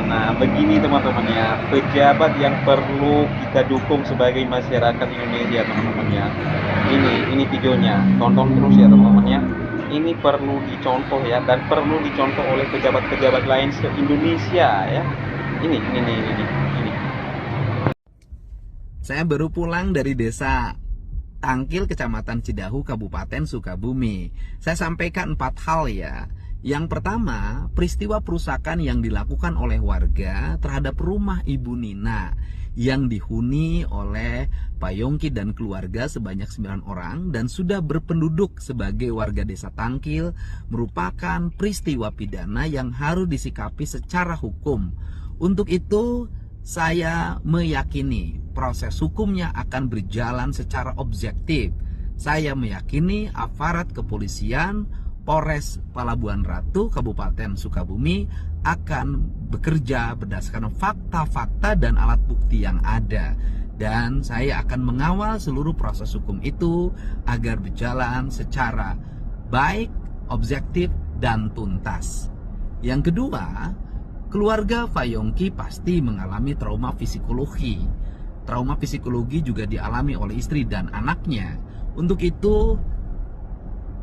Nah, begini teman-teman ya, pejabat yang perlu kita dukung sebagai masyarakat Indonesia teman-teman ya. Ini videonya, tonton terus ya teman-teman ya. Ini perlu dicontoh ya, dan perlu dicontoh oleh pejabat-pejabat lain se-Indonesia ya. Ini. Saya baru pulang dari desa Tangkil, Kecamatan Cidahu, Kabupaten Sukabumi. Saya sampaikan 4 hal ya. Yang pertama, peristiwa perusakan yang dilakukan oleh warga terhadap rumah Ibu Nina yang dihuni oleh Pak Yongki dan keluarga sebanyak 9 orang dan sudah berpenduduk sebagai warga desa Tangkil merupakan peristiwa pidana yang harus disikapi secara hukum. Untuk itu, saya meyakini proses hukumnya akan berjalan secara objektif. Saya meyakini aparat kepolisian Polres Palabuhan Ratu Kabupaten Sukabumi akan bekerja berdasarkan fakta-fakta dan alat bukti yang ada. Dan saya akan mengawal seluruh proses hukum itu agar berjalan secara baik, objektif, dan tuntas. Yang kedua, keluarga Pak Yongki pasti mengalami trauma psikologi. Trauma psikologi juga dialami oleh istri dan anaknya. Untuk itu,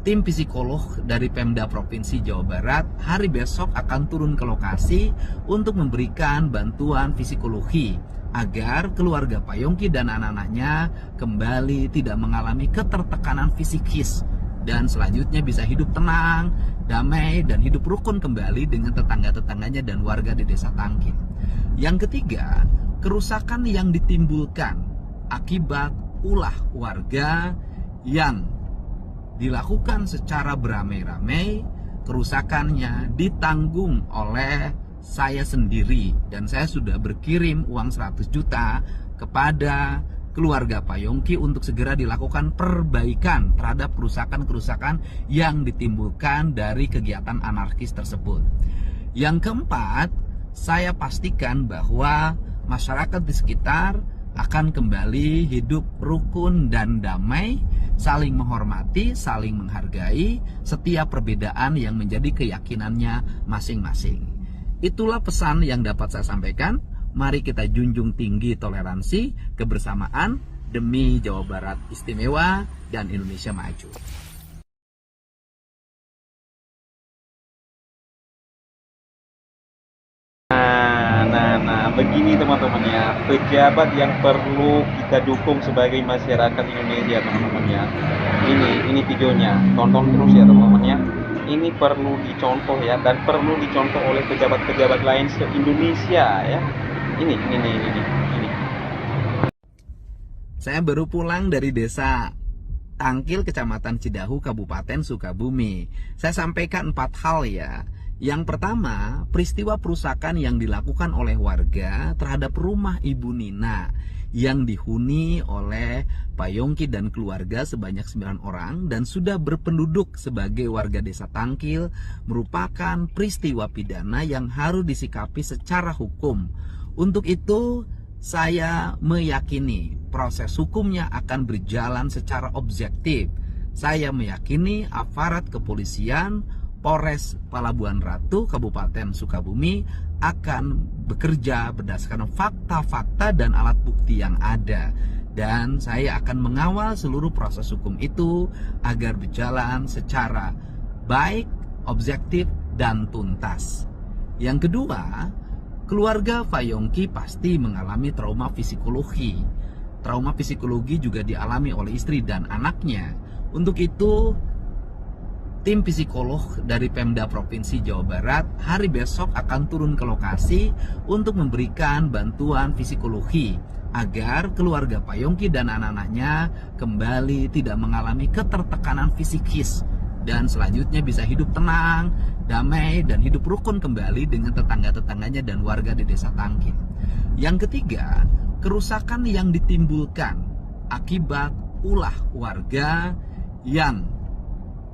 tim psikolog dari Pemda Provinsi Jawa Barat hari besok akan turun ke lokasi untuk memberikan bantuan psikologi agar keluarga Pak Yongki dan anak-anaknya kembali tidak mengalami ketertekanan psikis dan selanjutnya bisa hidup tenang, damai, dan hidup rukun kembali dengan tetangga-tetangganya dan warga di desa Tangkil. Yang ketiga, kerusakan yang ditimbulkan akibat ulah warga yang dilakukan secara beramai-ramai, kerusakannya ditanggung oleh saya sendiri dan saya sudah berkirim uang 100 juta kepada keluarga Pak Yongki untuk segera dilakukan perbaikan terhadap kerusakan-kerusakan yang ditimbulkan dari kegiatan anarkis tersebut. Yang keempat, saya pastikan bahwa masyarakat di sekitar akan kembali hidup rukun dan damai, saling menghormati, saling menghargai setiap perbedaan yang menjadi keyakinannya masing-masing. Itulah pesan yang dapat saya sampaikan. Mari kita junjung tinggi toleransi, kebersamaan demi Jawa Barat istimewa dan Indonesia maju. Nah, begini teman-teman ya, pejabat yang perlu kita dukung sebagai masyarakat Indonesia teman-teman ya. Ini videonya, tonton terus ya teman-teman ya. Ini perlu dicontoh ya, dan perlu dicontoh oleh pejabat-pejabat lain se-Indonesia ya. Ini. Saya baru pulang dari desa Tangkil, Kecamatan Cidahu, Kabupaten Sukabumi. Saya sampaikan 4 hal ya. Yang pertama, peristiwa perusakan yang dilakukan oleh warga terhadap rumah Ibu Nina yang dihuni oleh Pak Yongki dan keluarga sebanyak 9 orang dan sudah berpenduduk sebagai warga desa Tangkil merupakan peristiwa pidana yang harus disikapi secara hukum. Untuk itu, saya meyakini proses hukumnya akan berjalan secara objektif. Saya meyakini aparat kepolisian Polres Palabuhan Ratu Kabupaten Sukabumi akan bekerja berdasarkan fakta-fakta dan alat bukti yang ada. Dan saya akan mengawal seluruh proses hukum itu agar berjalan secara baik, objektif, dan tuntas. Yang kedua, keluarga Pak Yongki pasti mengalami trauma psikologi. Trauma psikologi juga dialami oleh istri dan anaknya. Untuk itu, tim psikolog dari Pemda Provinsi Jawa Barat hari besok akan turun ke lokasi untuk memberikan bantuan psikologi agar keluarga Pak Yongki dan anak-anaknya kembali tidak mengalami ketertekanan psikis dan selanjutnya bisa hidup tenang, damai, dan hidup rukun kembali dengan tetangga-tetangganya dan warga di desa Tangkil. Yang ketiga, kerusakan yang ditimbulkan akibat ulah warga yang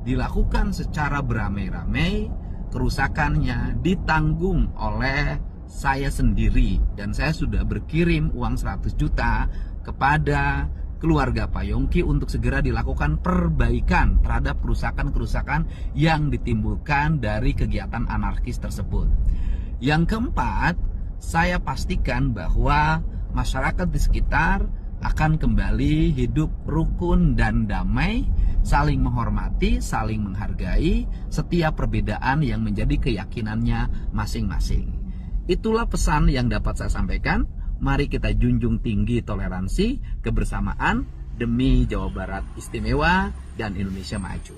dilakukan secara beramai-ramai, kerusakannya ditanggung oleh saya sendiri dan saya sudah berkirim uang 100 juta kepada keluarga Pak Yongki untuk segera dilakukan perbaikan terhadap kerusakan-kerusakan yang ditimbulkan dari kegiatan anarkis tersebut. Yang keempat, saya pastikan bahwa masyarakat di sekitar akan kembali hidup rukun dan damai, saling menghormati, saling menghargai setiap perbedaan yang menjadi keyakinannya masing-masing. Itulah pesan yang dapat saya sampaikan. Mari kita junjung tinggi toleransi, kebersamaan demi Jawa Barat istimewa dan Indonesia maju.